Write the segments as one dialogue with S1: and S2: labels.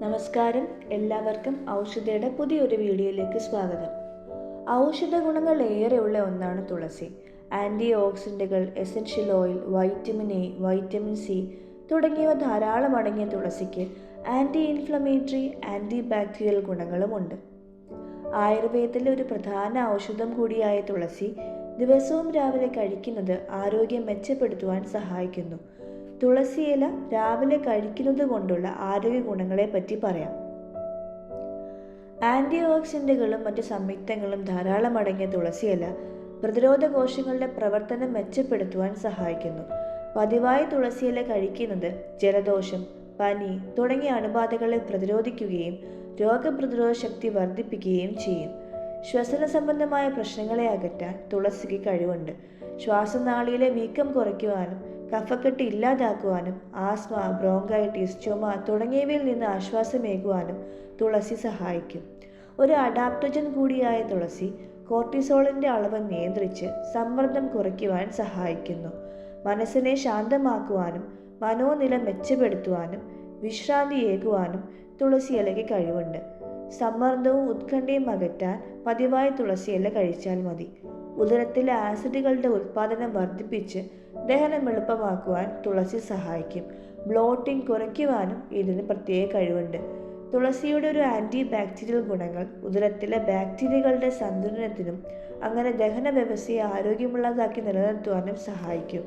S1: നമസ്കാരം. എല്ലാവർക്കും ഔഷധയുടെ പുതിയൊരു വീഡിയോയിലേക്ക് സ്വാഗതം. ഔഷധ ഗുണങ്ങൾ ഏറെയുള്ള ഒന്നാണ് തുളസി. ആൻറ്റി ഓക്സിഡൻറ്റുകൾ, essential oil, vitamin A, vitamin C തുടങ്ങിയവ ധാരാളം അടങ്ങിയ തുളസിക്ക് ആൻറ്റി ഇൻഫ്ലമേറ്ററി, ആൻറ്റി ബാക്ടീരിയൽ ഗുണങ്ങളുമുണ്ട്. ആയുർവേദത്തിലെ ഒരു പ്രധാന ഔഷധം കൂടിയായ തുളസി ദിവസവും രാവിലെ കഴിക്കുന്നത് ആരോഗ്യം മെച്ചപ്പെടുത്തുവാൻ സഹായിക്കുന്നു. തുളസിയില രാവിലെ കഴിക്കുന്നത് കൊണ്ടുള്ള ആരോഗ്യ ഗുണങ്ങളെ പറ്റി പറയാം. ആൻറ്റി ഓക്സിഡൻറ്റുകളും മറ്റ് സംയുക്തങ്ങളും ധാരാളം അടങ്ങിയ തുളസിയില പ്രതിരോധ കോശങ്ങളുടെ പ്രവർത്തനം മെച്ചപ്പെടുത്തുവാൻ സഹായിക്കുന്നു. പതിവായി തുളസിയില കഴിക്കുന്നത് ജലദോഷം, പനി തുടങ്ങിയ അണുബാധകളെ പ്രതിരോധിക്കുകയും രോഗപ്രതിരോധ ശക്തി വർദ്ധിപ്പിക്കുകയും ചെയ്യും. ശ്വസന സംബന്ധമായ പ്രശ്നങ്ങളെ അകറ്റാൻ തുളസിക്ക് കഴിവുണ്ട്. ശ്വാസനാളിയിലെ വീക്കം കുറയ്ക്കുവാനും കഫക്കെട്ട് ഇല്ലാതാക്കുവാനും ആസ്മ, ബ്രോങ്കൈറ്റിസ്, ചുമ തുടങ്ങിയവയിൽ നിന്ന് ആശ്വാസമേകുവാനും തുളസി സഹായിക്കും. ഒരു അഡാപ്റ്റോജൻ കൂടിയായ തുളസി കോർട്ടിസോളിൻ്റെ അളവ് നിയന്ത്രിച്ച് സമ്മർദ്ദം കുറയ്ക്കുവാൻ സഹായിക്കുന്നു. മനസ്സിനെ ശാന്തമാക്കുവാനും മനോനില മെച്ചപ്പെടുത്തുവാനും വിശ്രാന്തിയേകുവാനും തുളസിയിലയ്ക്ക് കഴിവുണ്ട്. സമ്മർദ്ദവും ഉത്കണ്ഠയും അകറ്റാൻ പതിവായി തുളസിയില കഴിച്ചാൽ മതി. ഉദരത്തിലെ ആസിഡുകളുടെ ഉൽപ്പാദനം വർദ്ധിപ്പിച്ച് ദഹനം എളുപ്പമാക്കുവാൻ തുളസി സഹായിക്കും. ബ്ലോട്ടിംഗ് കുറയ്ക്കുവാനും ഇതിന് പ്രത്യേക കഴിവുണ്ട്. തുളസിയുടെ ഒരു ആൻറ്റി ബാക്ടീരിയൽ ഗുണങ്ങൾ ഉദരത്തിലെ ബാക്ടീരിയകളുടെ സന്തുലനത്തിനും അങ്ങനെ ദഹന വ്യവസ്ഥയെ ആരോഗ്യമുള്ളതാക്കി നിലനിർത്തുവാനും സഹായിക്കും.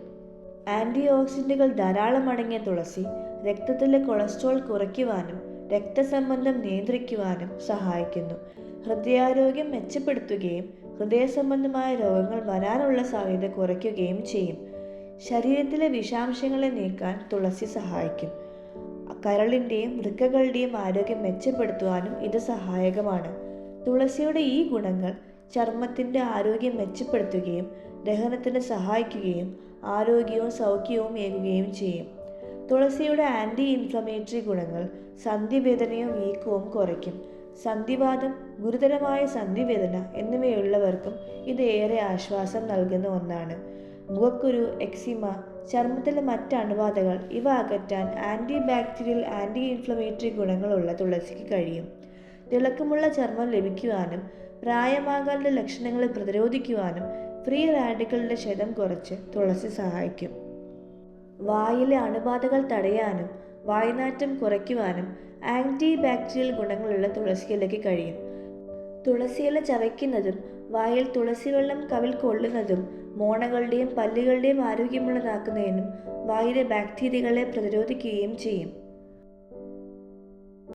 S1: ആൻറ്റി ഓക്സിഡൻറ്റുകൾ ധാരാളം അടങ്ങിയ തുളസി രക്തത്തിലെ കൊളസ്ട്രോൾ കുറയ്ക്കുവാനും രക്തസമ്മർദ്ദം നിയന്ത്രിക്കുവാനും സഹായിക്കുന്നു. ഹൃദയാരോഗ്യം മെച്ചപ്പെടുത്തുകയും ഹൃദയ സംബന്ധമായ രോഗങ്ങൾ വരാനുള്ള സാധ്യത കുറയ്ക്കുകയും ചെയ്യും. ശരീരത്തിലെ വിഷാംശങ്ങളെ നീക്കാൻ തുളസി സഹായിക്കും. കരളിൻ്റെയും വൃക്കകളുടെയും ആരോഗ്യം മെച്ചപ്പെടുത്തുവാനും ഇത് സഹായകമാണ്. തുളസിയുടെ ഈ ഗുണങ്ങൾ ചർമ്മത്തിൻ്റെ ആരോഗ്യം മെച്ചപ്പെടുത്തുകയും ദഹനത്തിന് സഹായിക്കുകയും ആരോഗ്യവും സൗഖ്യവും ഏകുകയും ചെയ്യും. തുളസിയുടെ ആൻറ്റി ഇൻഫ്ലമേറ്ററി ഗുണങ്ങൾ സന്ധിവേദനയും വീക്കവും കുറയ്ക്കും. സന്ധിവാതം, ഗുരുതരമായ സന്ധിവേദന എന്നിവയുള്ളവർക്കും ഇത് ഏറെ ആശ്വാസം നൽകുന്ന ഒന്നാണ്. മുഖക്കുരു, എക്സിമ, ചർമ്മത്തിലെ മറ്റ് അണുബാധകൾ ഇവ അകറ്റാൻ ആൻറ്റി ബാക്ടീരിയൽ, ആൻറ്റി ഇൻഫ്ലമേറ്ററി ഗുണങ്ങളുള്ള തുളസിക്ക് കഴിയും. തിളക്കമുള്ള ചർമ്മം ലഭിക്കുവാനും പ്രായമാകാനുള്ള ലക്ഷണങ്ങളെ പ്രതിരോധിക്കുവാനും ഫ്രീ റാഡിക്കലുടെ ക്ഷതം കുറച്ച് തുളസി സഹായിക്കും. വായിലെ അണുബാധകൾ തടയാനും വായ്നാറ്റം കുറയ്ക്കുവാനും ആൻറ്റി ബാക്ടീരിയൽ ഗുണങ്ങളുള്ള തുളസിയിലയ്ക്ക് കഴിയും. തുളസിയില ചവയ്ക്കുന്നതും വായിൽ തുളസി വെള്ളം കവിൾ കൊള്ളുന്നതും മോണകളുടെയും പല്ലുകളുടെയും ആരോഗ്യമുള്ളതാക്കുന്നതിനും വായിലെ ബാക്ടീരിയകളെ പ്രതിരോധിക്കുകയും ചെയ്യും.